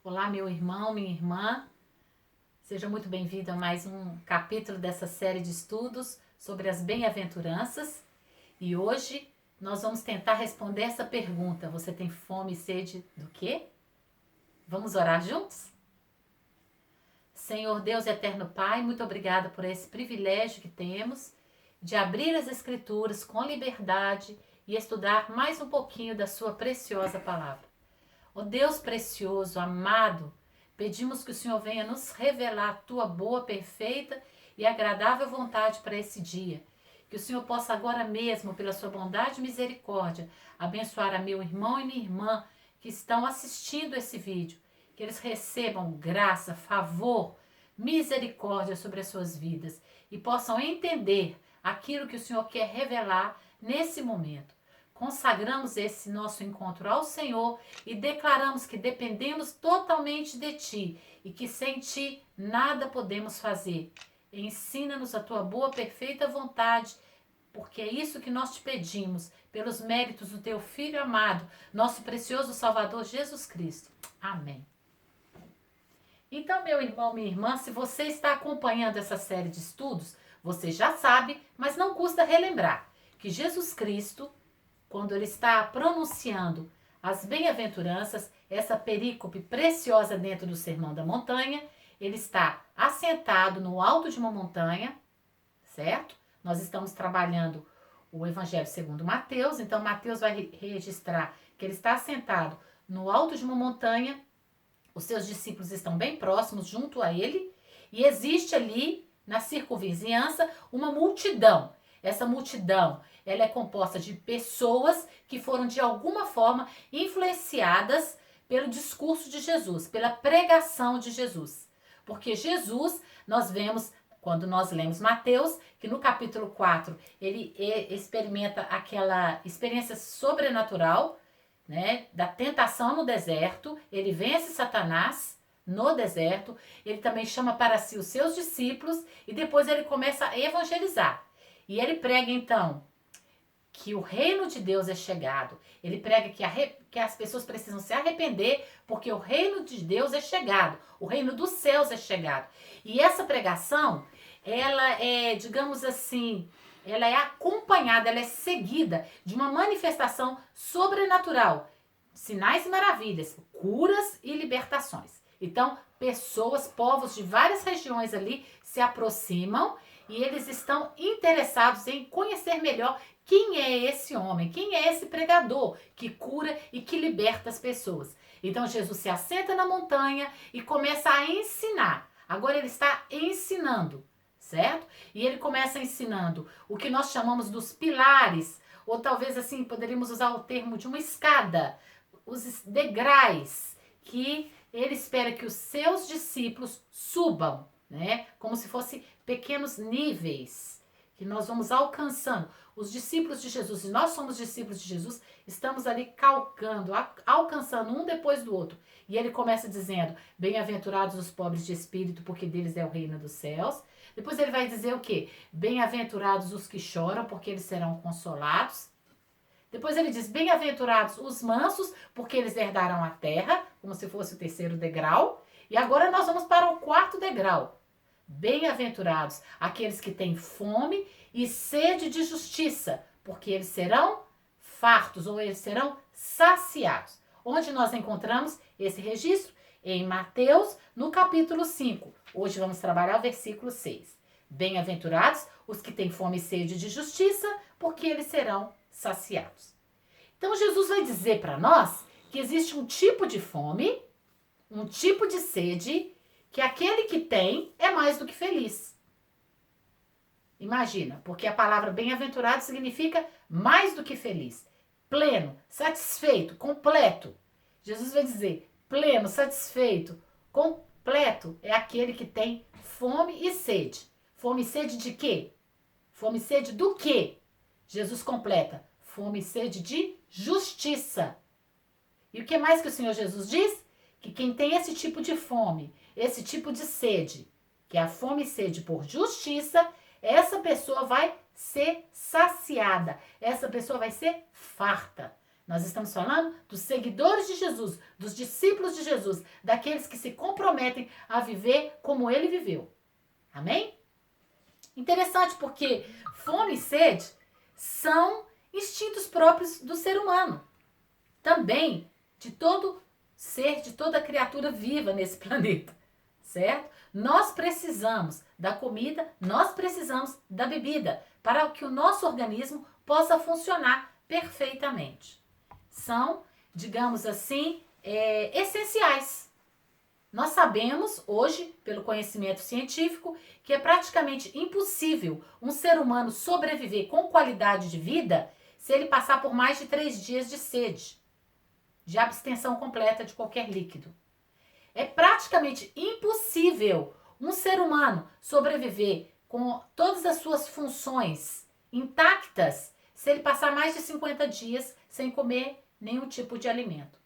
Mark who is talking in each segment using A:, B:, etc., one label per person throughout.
A: Olá, meu irmão, minha irmã. Seja muito bem-vindo a mais um capítulo dessa série de estudos sobre as bem-aventuranças. E hoje nós vamos tentar responder essa pergunta. Você tem fome e sede do quê? Vamos orar juntos? Senhor Deus eterno Pai, muito obrigada por esse privilégio que temos de abrir as Escrituras com liberdade e estudar mais um pouquinho da sua preciosa palavra. Ó Deus precioso, amado, pedimos que o Senhor venha nos revelar a tua boa, perfeita e agradável vontade para esse dia. Que o Senhor possa agora mesmo, pela sua bondade e misericórdia, abençoar a meu irmão e minha irmã que estão assistindo esse vídeo. Que eles recebam graça, favor, misericórdia sobre as suas vidas e possam entender aquilo que o Senhor quer revelar nesse momento. Consagramos esse nosso encontro ao Senhor e declaramos que dependemos totalmente de Ti e que sem Ti nada podemos fazer. Ensina-nos a Tua boa, perfeita vontade, porque é isso que nós te pedimos, pelos méritos do Teu Filho amado, nosso precioso Salvador Jesus Cristo. Amém. Então, meu irmão, minha irmã, se você está acompanhando essa série de estudos, você já sabe, mas não custa relembrar, que Jesus Cristo, quando ele está pronunciando as bem-aventuranças, essa perícope preciosa dentro do Sermão da Montanha, ele está assentado no alto de uma montanha, certo? Nós estamos trabalhando o Evangelho segundo Mateus, então Mateus vai registrar que ele está assentado no alto de uma montanha, os seus discípulos estão bem próximos junto a ele, e existe ali, na circunvizinhança, uma multidão. Essa multidão, ela é composta de pessoas que foram de alguma forma influenciadas pelo discurso de Jesus, pela pregação de Jesus. Porque Jesus, nós vemos, quando nós lemos Mateus, que no capítulo 4 ele experimenta aquela experiência sobrenatural, né, da tentação no deserto, ele vence Satanás no deserto, ele também chama para si os seus discípulos e depois ele começa a evangelizar. E ele prega então que o reino de Deus é chegado. Ele prega que as pessoas precisam se arrepender porque o reino de Deus é chegado. O reino dos céus é chegado. E essa pregação, ela é, digamos assim, ela é acompanhada, ela é seguida de uma manifestação sobrenatural. Sinais e maravilhas, curas e libertações. Então, pessoas, povos de várias regiões ali se aproximam e eles estão interessados em conhecer melhor quem é esse homem, quem é esse pregador que cura e que liberta as pessoas. Então Jesus se assenta na montanha e começa a ensinar. Agora ele está ensinando, certo? E ele começa ensinando o que nós chamamos dos pilares, ou talvez assim poderíamos usar o termo de uma escada, os degraus que ele espera que os seus discípulos subam, né? Como se fossem pequenos níveis que nós vamos alcançando. Os discípulos de Jesus, e nós somos discípulos de Jesus, estamos ali calcando, alcançando um depois do outro. E ele começa dizendo, bem-aventurados os pobres de espírito, porque deles é o reino dos céus. Depois ele vai dizer o quê? Bem-aventurados os que choram, porque eles serão consolados. Depois ele diz, bem-aventurados os mansos, porque eles herdarão a terra, como se fosse o terceiro degrau. E agora nós vamos para o quarto degrau. Bem-aventurados aqueles que têm fome e sede de justiça, porque eles serão fartos ou eles serão saciados. Onde nós encontramos esse registro? Em Mateus, no capítulo 5. Hoje vamos trabalhar o versículo 6. Bem-aventurados os que têm fome e sede de justiça, porque eles serão saciados. Então Jesus vai dizer para nós que existe um tipo de fome, um tipo de sede, que aquele que tem é mais do que feliz. Imagina, porque a palavra bem-aventurado significa mais do que feliz, pleno, satisfeito, completo. Jesus vai dizer, pleno, satisfeito, completo é aquele que tem fome e sede. Fome e sede de quê? Fome e sede do quê? Jesus completa, fome e sede de justiça. E o que mais que o Senhor Jesus diz? Que quem tem esse tipo de fome, esse tipo de sede, que é a fome e sede por justiça, essa pessoa vai ser saciada, essa pessoa vai ser farta. Nós estamos falando dos seguidores de Jesus, dos discípulos de Jesus, daqueles que se comprometem a viver como ele viveu. Amém? Interessante porque fome e sede são instintos próprios do ser humano. Também de todo ser, de toda criatura viva nesse planeta, certo? Nós precisamos da comida, nós precisamos da bebida para que o nosso organismo possa funcionar perfeitamente. São, digamos assim, essenciais. Nós sabemos hoje, pelo conhecimento científico, que é praticamente impossível um ser humano sobreviver com qualidade de vida se ele passar por mais de 3 dias de sede, de abstenção completa de qualquer líquido. É praticamente impossível um ser humano sobreviver com todas as suas funções intactas se ele passar mais de 50 dias sem comer nenhum tipo de alimento.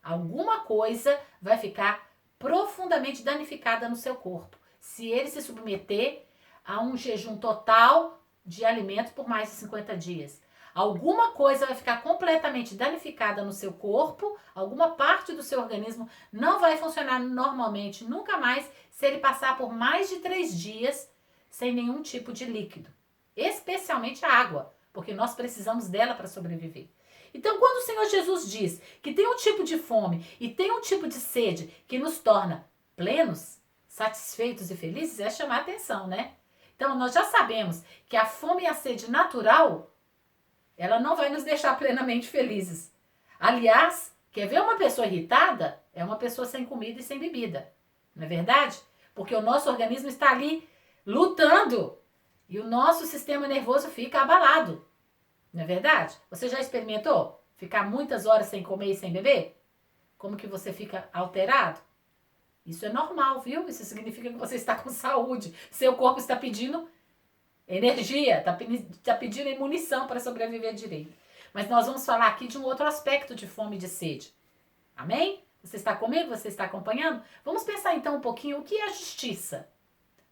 A: Alguma coisa vai ficar profundamente danificada no seu corpo se ele se submeter a um jejum total de alimentos por mais de 50 dias. Alguma coisa vai ficar completamente danificada no seu corpo, alguma parte do seu organismo não vai funcionar normalmente nunca mais se ele passar por mais de 3 dias sem nenhum tipo de líquido, especialmente a água, porque nós precisamos dela para sobreviver. Então, quando o Senhor Jesus diz que tem um tipo de fome e tem um tipo de sede que nos torna plenos, satisfeitos e felizes, é chamar a atenção, né? Então, nós já sabemos que a fome e a sede natural, ela não vai nos deixar plenamente felizes. Aliás, quer ver uma pessoa irritada? É uma pessoa sem comida e sem bebida. Não é verdade? Porque o nosso organismo está ali lutando e o nosso sistema nervoso fica abalado. Não é verdade? Você já experimentou ficar muitas horas sem comer e sem beber? Como que você fica alterado? Isso é normal, viu? Isso significa que você está com saúde. Seu corpo está pedindo energia, está pedindo munição para sobreviver direito. Mas nós vamos falar aqui de um outro aspecto de fome e de sede. Amém? Você está comigo? Você está acompanhando? Vamos pensar então um pouquinho o que é justiça.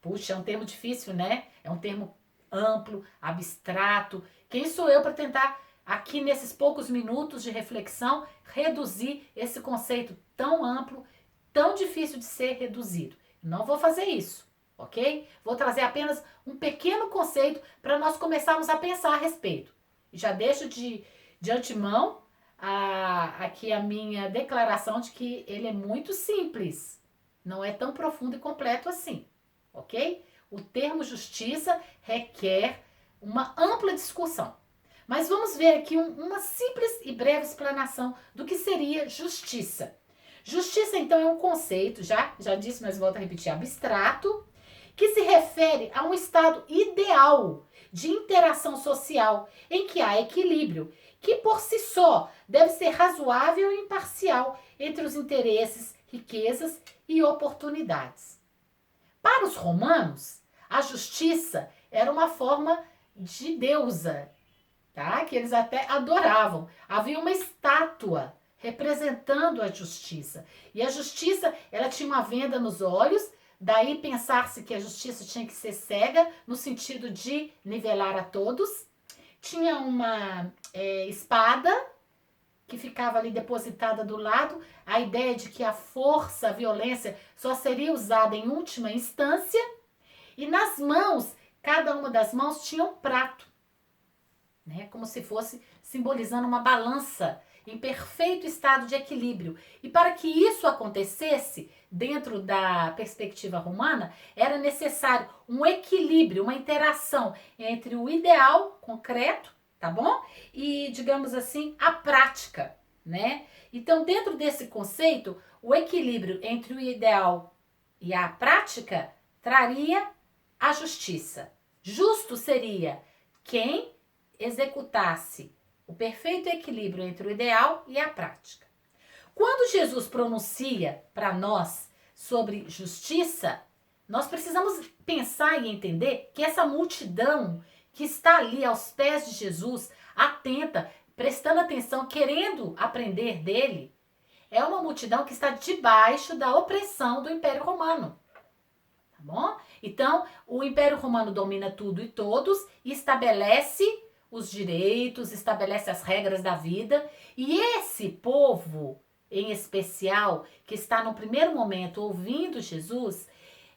A: Puxa, é um termo difícil, né? É um termo amplo, abstrato. Quem sou eu para tentar, aqui nesses poucos minutos de reflexão, reduzir esse conceito tão amplo, tão difícil de ser reduzido? Não vou fazer isso, ok? Vou trazer apenas um pequeno conceito para nós começarmos a pensar a respeito. E já deixo de antemão aqui a minha declaração de que ele é muito simples. Não é tão profundo e completo assim, ok? O termo justiça requer uma ampla discussão. Mas vamos ver aqui uma simples e breve explanação do que seria justiça. Justiça, então, é um conceito, já disse, mas volto a repetir, abstrato, que se refere a um estado ideal de interação social em que há equilíbrio, que por si só deve ser razoável e imparcial entre os interesses, riquezas e oportunidades. Para os romanos, a justiça era uma forma de deusa, tá? Que eles até adoravam. Havia uma estátua representando a justiça. E a justiça, ela tinha uma venda nos olhos, daí pensar-se que a justiça tinha que ser cega, no sentido de nivelar a todos. Tinha uma espada que ficava ali depositada do lado, a ideia de que a força, a violência só seria usada em última instância. E nas mãos, cada uma das mãos tinha um prato, né? Como se fosse simbolizando uma balança em perfeito estado de equilíbrio. E para que isso acontecesse, dentro da perspectiva romana, era necessário um equilíbrio, uma interação entre o ideal concreto, tá bom? E, digamos assim, a prática, né? Então, dentro desse conceito, o equilíbrio entre o ideal e a prática traria a justiça. Justo seria quem executasse o perfeito equilíbrio entre o ideal e a prática. Quando Jesus pronuncia para nós sobre justiça, nós precisamos pensar e entender que essa multidão que está ali aos pés de Jesus, atenta, prestando atenção, querendo aprender dele, é uma multidão que está debaixo da opressão do Império Romano. Tá bom? Então, o Império Romano domina tudo e todos e estabelece os direitos, estabelece as regras da vida. E esse povo, em especial, que está no primeiro momento ouvindo Jesus,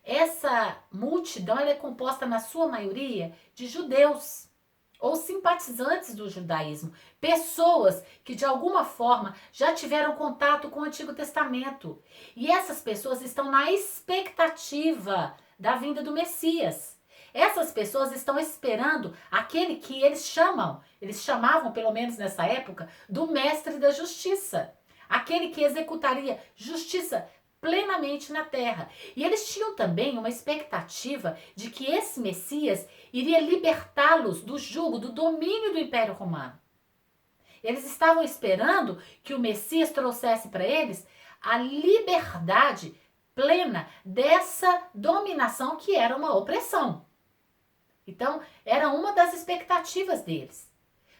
A: essa multidão ela é composta na sua maioria de judeus ou simpatizantes do judaísmo, pessoas que de alguma forma já tiveram contato com o Antigo Testamento. E essas pessoas estão na expectativa da vinda do Messias. Essas pessoas estão esperando aquele que eles chamavam pelo menos nessa época, do mestre da justiça. Aquele que executaria justiça plenamente na terra. E eles tinham também uma expectativa de que esse Messias iria libertá-los do jugo, do domínio do Império Romano. Eles estavam esperando que o Messias trouxesse para eles a liberdade plena dessa dominação que era uma opressão. Então, era uma das expectativas deles.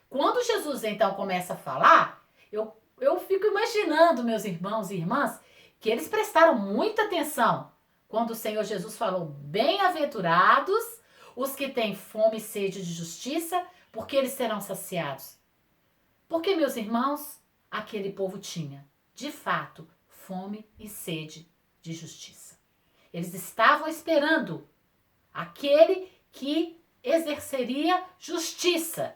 A: Quando Jesus então começa a falar, eu fico imaginando, meus irmãos e irmãs, que eles prestaram muita atenção quando o Senhor Jesus falou: bem-aventurados os que têm fome e sede de justiça, porque eles serão saciados. Porque, meus irmãos, aquele povo tinha, de fato, fome e sede de justiça. Eles estavam esperando aquele que exerceria justiça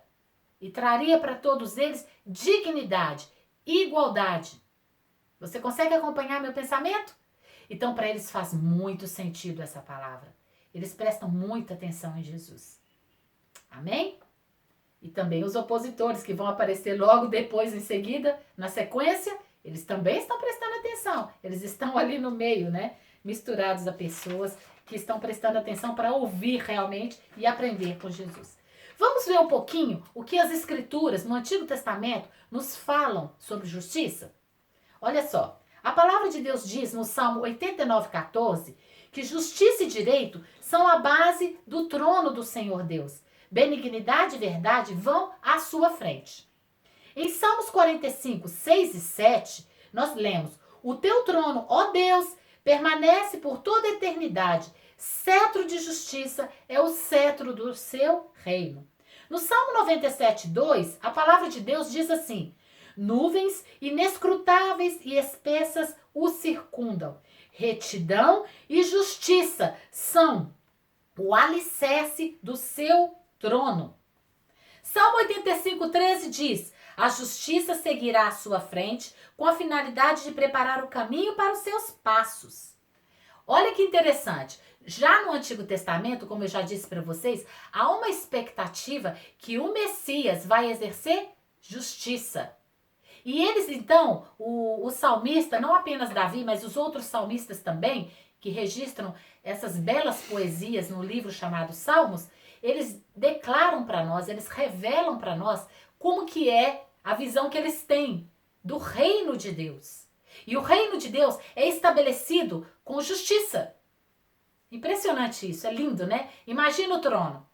A: e traria para todos eles dignidade, igualdade. Você consegue acompanhar meu pensamento? Então, para eles faz muito sentido essa palavra. Eles prestam muita atenção em Jesus. Amém? E também os opositores que vão aparecer logo depois, em seguida, na sequência, eles também estão prestando atenção. Eles estão ali no meio, né? Misturados a pessoas que estão prestando atenção para ouvir realmente e aprender com Jesus. Vamos ver um pouquinho o que as Escrituras no Antigo Testamento nos falam sobre justiça? Olha só, a palavra de Deus diz no Salmo 89:14 que justiça e direito são a base do trono do Senhor Deus. Benignidade e verdade vão à sua frente. Em Salmos 45:6 e 7, nós lemos: o teu trono, ó Deus, permanece por toda a eternidade. Cetro de justiça é o cetro do seu reino. No Salmo 97:2, a palavra de Deus diz assim: nuvens inescrutáveis e espessas o circundam. Retidão e justiça são o alicerce do seu trono. Salmo 85:13 diz: a justiça seguirá à sua frente com a finalidade de preparar o caminho para os seus passos. Olha que interessante. Já no Antigo Testamento, como eu já disse para vocês, há uma expectativa que o Messias vai exercer justiça. E eles, então, o salmista, não apenas Davi, mas os outros salmistas também, que registram essas belas poesias no livro chamado Salmos, eles declaram para nós, eles revelam para nós como que é a visão que eles têm do reino de Deus. E o reino de Deus é estabelecido com justiça. Impressionante isso, é lindo, né? Imagina o trono.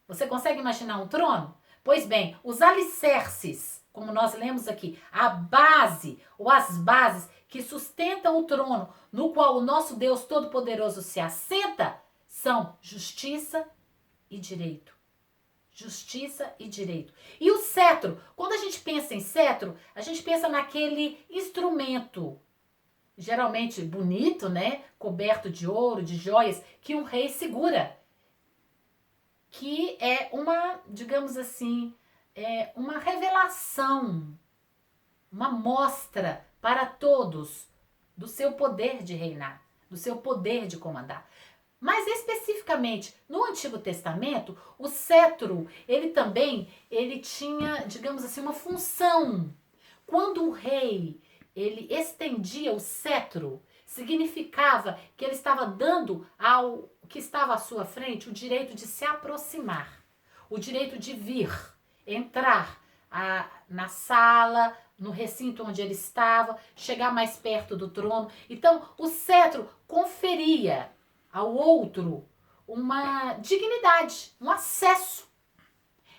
A: Você consegue imaginar um trono? Pois bem, os alicerces, como nós lemos aqui, a base ou as bases que sustentam o trono no qual o nosso Deus Todo-Poderoso se assenta, são justiça e direito. Justiça e direito. E o cetro, quando a gente pensa em cetro, a gente pensa naquele instrumento, geralmente bonito, né? Coberto de ouro, de joias, que um rei segura. Que é uma, digamos assim, uma revelação, uma mostra para todos do seu poder de reinar, do seu poder de comandar. Mas especificamente no Antigo Testamento, o cetro, ele tinha, digamos assim, uma função. Quando o rei, ele estendia o cetro, significava que ele estava dando ao que estava à sua frente o direito de se aproximar, o direito de vir, entrar na sala, no recinto onde ele estava, chegar mais perto do trono. Então, o cetro conferia ao outro uma dignidade, um acesso.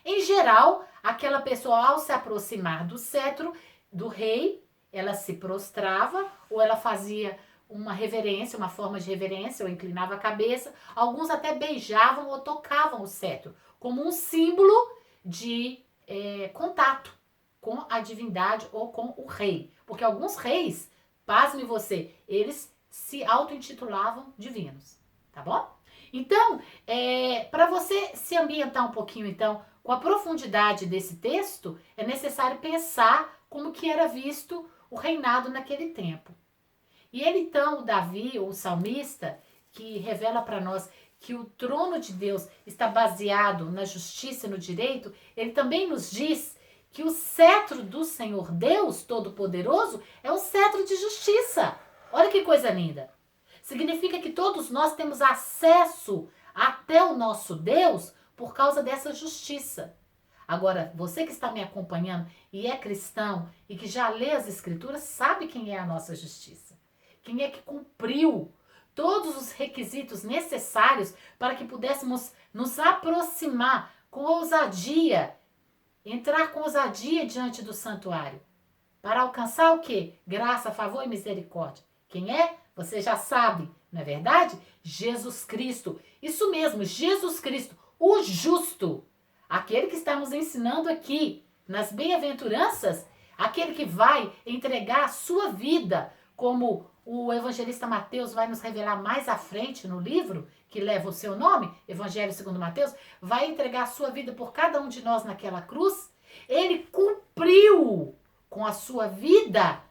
A: Em geral, aquela pessoa, ao se aproximar do cetro do rei, ela se prostrava ou ela fazia uma reverência, uma forma de reverência, ou inclinava a cabeça. Alguns até beijavam ou tocavam o cetro, como um símbolo de contato com a divindade ou com o rei. Porque alguns reis, pasme você, eles se auto-intitulavam divinos, tá bom? Então, para você se ambientar um pouquinho, então, com a profundidade desse texto, é necessário pensar como que era visto o reinado naquele tempo. E ele, então, o Davi, o salmista, que revela para nós que o trono de Deus está baseado na justiça e no direito, ele também nos diz que o cetro do Senhor Deus Todo-Poderoso é um cetro de justiça. Olha que coisa linda. Significa que todos nós temos acesso até o nosso Deus por causa dessa justiça. Agora, você que está me acompanhando e é cristão e que já lê as Escrituras, sabe quem é a nossa justiça. Quem é que cumpriu todos os requisitos necessários para que pudéssemos nos aproximar com ousadia, entrar com ousadia diante do santuário. Para alcançar o quê? Graça, favor e misericórdia. Quem é? Você já sabe, não é verdade? Jesus Cristo. Isso mesmo, Jesus Cristo, o justo. Aquele que estamos ensinando aqui nas bem-aventuranças, aquele que vai entregar a sua vida, como o evangelista Mateus vai nos revelar mais à frente no livro, que leva o seu nome, Evangelho segundo Mateus, vai entregar a sua vida por cada um de nós naquela cruz. Ele cumpriu com a sua vida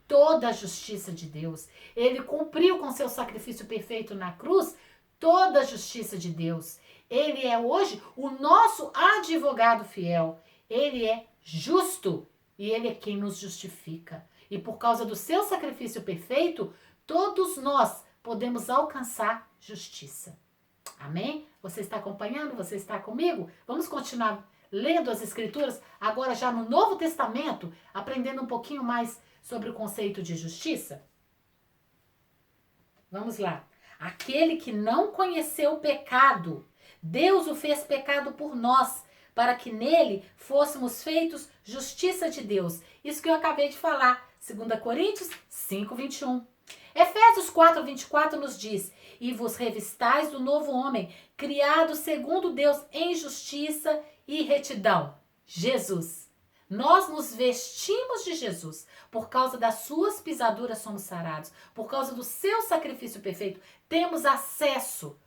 A: toda a justiça de Deus. Ele cumpriu com seu sacrifício perfeito na cruz toda a justiça de Deus. Ele é hoje o nosso advogado fiel. Ele é justo e ele é quem nos justifica. E por causa do seu sacrifício perfeito, todos nós podemos alcançar justiça. Amém? Você está acompanhando? Você está comigo? Vamos continuar lendo as Escrituras, agora já no Novo Testamento, aprendendo um pouquinho mais sobre o conceito de justiça? Vamos lá. Aquele que não conheceu o pecado, Deus o fez pecado por nós, para que nele fôssemos feitos justiça de Deus. Isso que eu acabei de falar. 2 Coríntios 5, 21. Efésios 4, 24 nos diz: e vos revistais do novo homem, criado segundo Deus em justiça e retidão. Jesus. Nós nos vestimos de Jesus. Por causa das suas pisaduras somos sarados. Por causa do seu sacrifício perfeito, temos acesso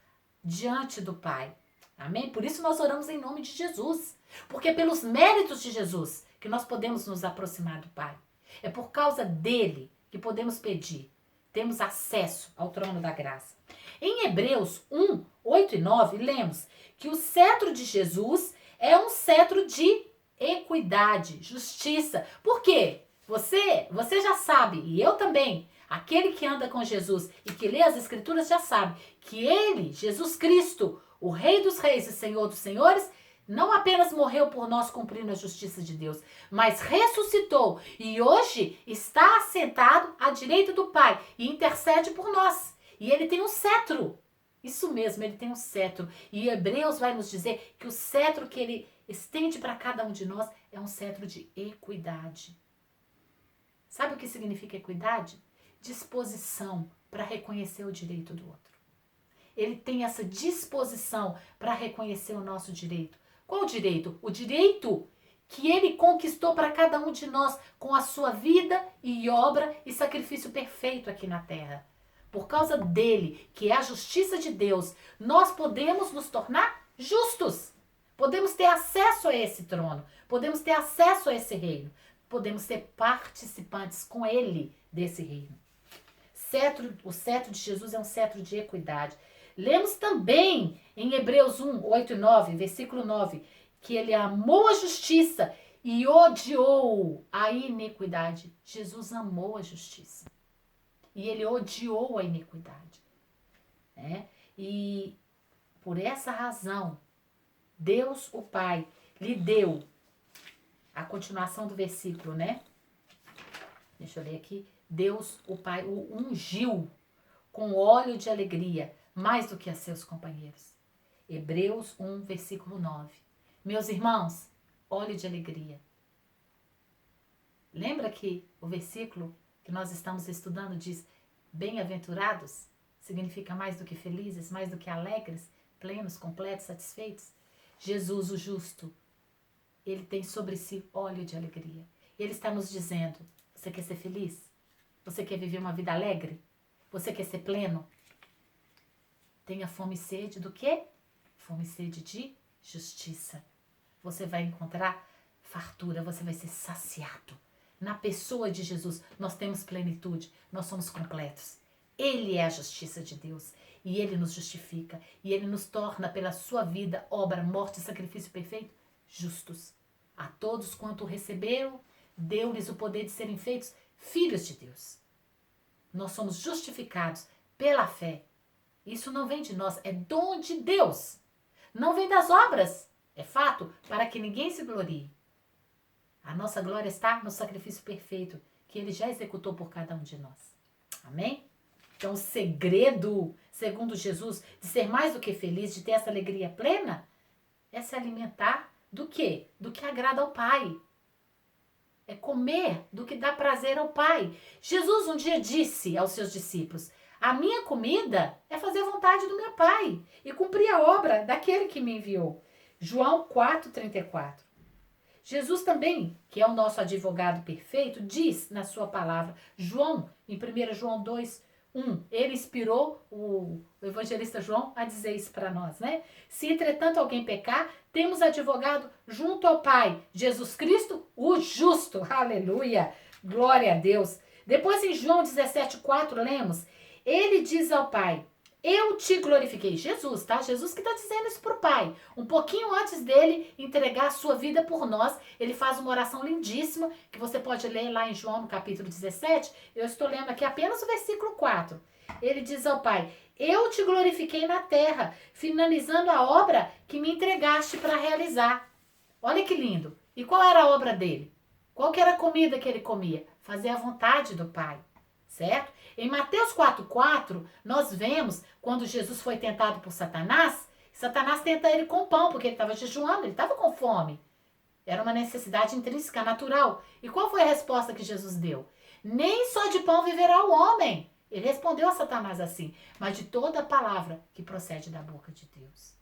A: diante do Pai. Amém? Por isso nós oramos em nome de Jesus. Porque é pelos méritos de Jesus que nós podemos nos aproximar do Pai. É por causa dele que podemos pedir. Temos acesso ao trono da graça. Em Hebreus 1, 8 e 9, lemos que o cetro de Jesus é um cetro de equidade, justiça. Por quê? Você já sabe, e eu também, aquele que anda com Jesus e que lê as Escrituras já sabe que ele, Jesus Cristo, o Rei dos Reis e Senhor dos Senhores, não apenas morreu por nós cumprindo a justiça de Deus, mas ressuscitou e hoje está assentado à direita do Pai e intercede por nós. E ele tem um cetro. Isso mesmo, ele tem um cetro. E Hebreus vai nos dizer que o cetro que ele estende para cada um de nós é um cetro de equidade. Sabe o que significa equidade? Disposição para reconhecer o direito do outro. Ele tem essa disposição para reconhecer o nosso direito. Qual o direito? O direito que ele conquistou para cada um de nós com a sua vida e obra e sacrifício perfeito aqui na terra. Por causa dele, que é a justiça de Deus, nós podemos nos tornar justos. Podemos ter acesso a esse trono. Podemos ter acesso a esse reino. Podemos ser participantes com ele desse reino. O cetro de Jesus é um cetro de equidade. Lemos também em Hebreus 1, 8 e 9, versículo 9, que ele amou a justiça e odiou a iniquidade. Jesus amou a justiça. E ele odiou a iniquidade. Né? E por essa razão, Deus, o Pai, lhe deu a continuação do versículo, né? Deixa eu ler aqui. Deus, o Pai, o ungiu com óleo de alegria, mais do que a seus companheiros. Hebreus 1, versículo 9. Meus irmãos, óleo de alegria. Lembra que o versículo que nós estamos estudando diz: bem-aventurados, significa mais do que felizes, mais do que alegres, plenos, completos, satisfeitos. Jesus, o justo, ele tem sobre si óleo de alegria. Ele está nos dizendo, você quer ser feliz? Você quer viver uma vida alegre? Você quer ser pleno? Tenha fome e sede do quê? Fome e sede de justiça. Você vai encontrar fartura, você vai ser saciado. Na pessoa de Jesus, nós temos plenitude, nós somos completos. Ele é a justiça de Deus e ele nos justifica e ele nos torna pela sua vida, obra, morte e sacrifício perfeito, justos. A todos quanto o receberam, deu-lhes o poder de serem feitos filhos de Deus. Nós somos justificados pela fé. Isso não vem de nós, é dom de Deus. Não vem das obras, é fato, para que ninguém se glorie. A nossa glória está no sacrifício perfeito que ele já executou por cada um de nós. Amém? Então, o segredo, segundo Jesus, de ser mais do que feliz, de ter essa alegria plena, é se alimentar do quê? Do que agrada ao Pai. É comer do que dá prazer ao Pai. Jesus um dia disse aos seus discípulos, a minha comida é fazer a vontade do meu Pai e cumprir a obra daquele que me enviou. João 4,34. Jesus também, que é o nosso advogado perfeito, diz na sua palavra, João, em 1 João 2:1, ele inspirou o evangelista João a dizer isso para nós, né? Se entretanto alguém pecar, temos advogado junto ao Pai, Jesus Cristo, o justo. Aleluia! Glória a Deus. Depois em João 17:4 lemos, ele diz ao Pai, eu te glorifiquei. Jesus, tá? Jesus que está dizendo isso para o Pai. Um pouquinho antes dele entregar a sua vida por nós, ele faz uma oração lindíssima, que você pode ler lá em João, no capítulo 17. Eu estou lendo aqui apenas o versículo 4. Ele diz ao Pai, eu te glorifiquei na terra, finalizando a obra que me entregaste para realizar. Olha que lindo. E qual era a obra dele? Qual que era a comida que ele comia? Fazer a vontade do Pai. Certo? Em Mateus 4,4, nós vemos quando Jesus foi tentado por Satanás, Satanás tenta ele com pão, porque ele estava jejuando, ele estava com fome. Era uma necessidade intrínseca, natural. E qual foi a resposta que Jesus deu? Nem só de pão viverá o homem. Ele respondeu a Satanás assim, mas de toda a palavra que procede da boca de Deus.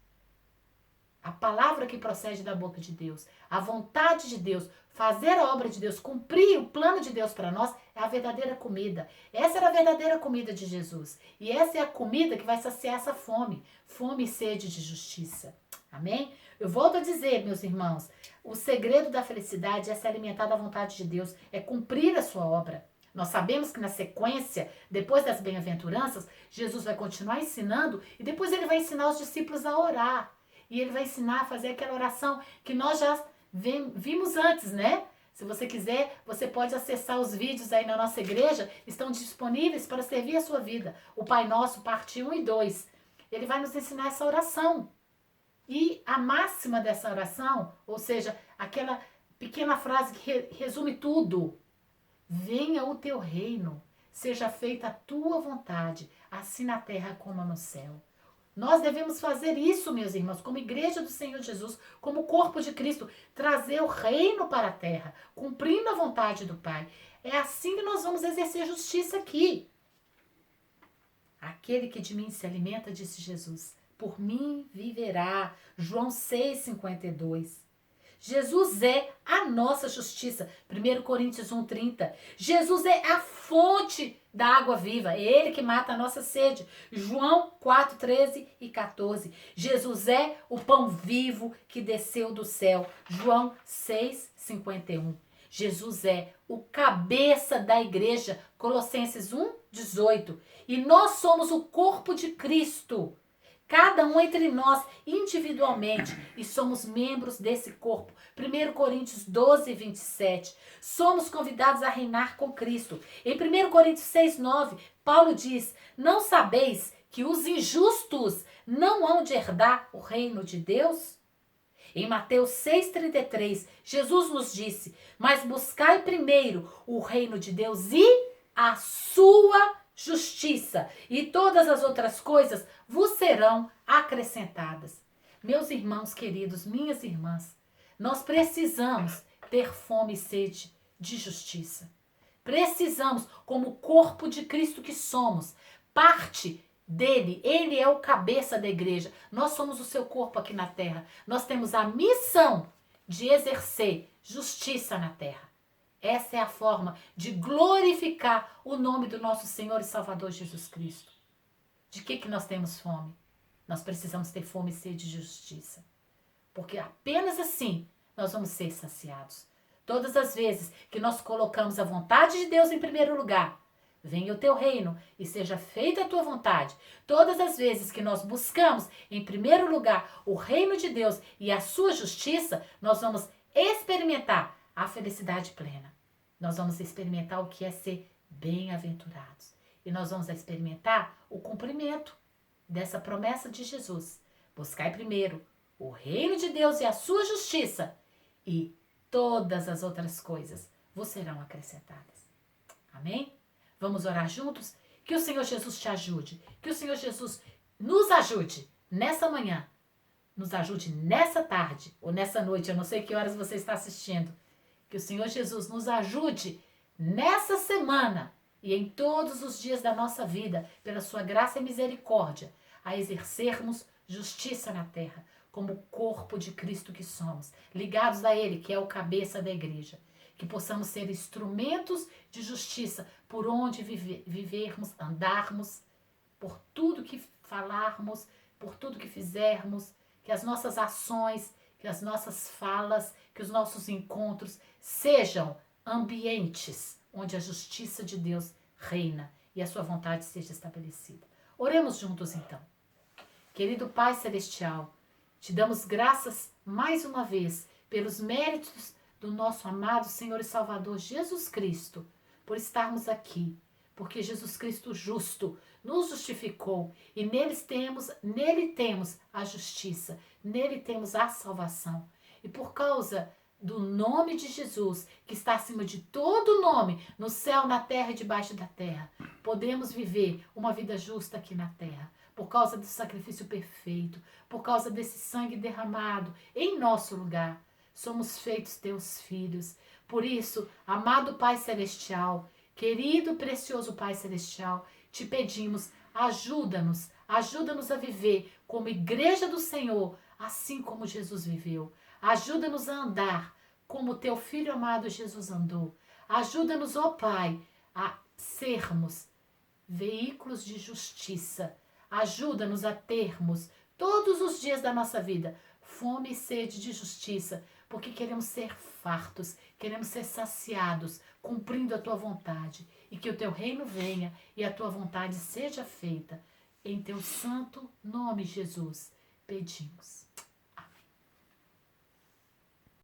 A: A palavra que procede da boca de Deus, a vontade de Deus, fazer a obra de Deus, cumprir o plano de Deus para nós, é a verdadeira comida. Essa era a verdadeira comida de Jesus. E essa é a comida que vai saciar essa fome. Fome e sede de justiça. Amém? Eu volto a dizer, meus irmãos, o segredo da felicidade é se alimentar da vontade de Deus, é cumprir a sua obra. Nós sabemos que na sequência, depois das bem-aventuranças, Jesus vai continuar ensinando e depois ele vai ensinar os discípulos a orar. E ele vai ensinar a fazer aquela oração que nós já vimos antes, né? Se você quiser, você pode acessar os vídeos aí na nossa igreja, estão disponíveis para servir a sua vida. O Pai Nosso, parte 1 e 2. Ele vai nos ensinar essa oração. E a máxima dessa oração, ou seja, aquela pequena frase que resume tudo. Venha o teu reino, seja feita a tua vontade, assim na terra como no céu. Nós devemos fazer isso, meus irmãos, como igreja do Senhor Jesus, como corpo de Cristo, trazer o reino para a terra, cumprindo a vontade do Pai. É assim que nós vamos exercer justiça aqui. Aquele que de mim se alimenta, disse Jesus, por mim viverá. João 6,52. Jesus é a nossa justiça. 1 Coríntios 1,30. Jesus é a fonte da água viva. É ele que mata a nossa sede. João 4,13 e 14. Jesus é o pão vivo que desceu do céu. João 6,51. Jesus é o cabeça da igreja. Colossenses 1,18. E nós somos o corpo de Cristo. Cada um entre nós individualmente e somos membros desse corpo. 1 Coríntios 12, 27. Somos convidados a reinar com Cristo. Em 1 Coríntios 6, 9, Paulo diz, não sabeis que os injustos não hão de herdar o reino de Deus? Em Mateus 6,33, Jesus nos disse, mas buscai primeiro o reino de Deus e a sua justiça, e todas as outras coisas vos serão acrescentadas. Meus irmãos queridos, minhas irmãs, nós precisamos ter fome e sede de justiça. Precisamos, como corpo de Cristo que somos, parte dele, ele é o cabeça da igreja. Nós somos o seu corpo aqui na terra. Nós temos a missão de exercer justiça na terra. Essa é a forma de glorificar o nome do nosso Senhor e Salvador Jesus Cristo. De que nós temos fome? Nós precisamos ter fome e sede de justiça. Porque apenas assim nós vamos ser saciados. Todas as vezes que nós colocamos a vontade de Deus em primeiro lugar, venha o teu reino e seja feita a tua vontade. Todas as vezes que nós buscamos em primeiro lugar o reino de Deus e a sua justiça, nós vamos experimentar a felicidade plena. Nós vamos experimentar o que é ser bem-aventurados. E nós vamos experimentar o cumprimento dessa promessa de Jesus. Buscai primeiro o reino de Deus e a sua justiça, e todas as outras coisas vos serão acrescentadas. Amém? Vamos orar juntos? Que o Senhor Jesus te ajude. Que o Senhor Jesus nos ajude nessa manhã. Nos ajude nessa tarde ou nessa noite. Eu não sei que horas você está assistindo. Que o Senhor Jesus nos ajude nessa semana e em todos os dias da nossa vida, pela sua graça e misericórdia, a exercermos justiça na terra, como o corpo de Cristo que somos, ligados a Ele, que é o cabeça da igreja. Que possamos ser instrumentos de justiça por onde vivermos, andarmos, por tudo que falarmos, por tudo que fizermos, que as nossas ações, que as nossas falas, que os nossos encontros sejam ambientes onde a justiça de Deus reina e a sua vontade seja estabelecida. Oremos juntos então. Querido Pai Celestial, te damos graças mais uma vez pelos méritos do nosso amado Senhor e Salvador Jesus Cristo, por estarmos aqui, porque Jesus Cristo justo nos justificou e nele temos a justiça, nele temos a salvação. E por causa do nome de Jesus, que está acima de todo nome, no céu, na terra e debaixo da terra, podemos viver uma vida justa aqui na terra, por causa do sacrifício perfeito, por causa desse sangue derramado em nosso lugar. Somos feitos teus filhos. Por isso, amado Pai Celestial, querido precioso Pai Celestial, te pedimos, ajuda-nos a viver como igreja do Senhor, assim como Jesus viveu. Ajuda-nos a andar como teu Filho amado Jesus andou. Ajuda-nos, ó Pai, a sermos veículos de justiça. Ajuda-nos a termos, todos os dias da nossa vida, fome e sede de justiça, porque queremos ser fartos, queremos ser saciados, cumprindo a tua vontade. E que o teu reino venha e a tua vontade seja feita. Em teu santo nome, Jesus, pedimos.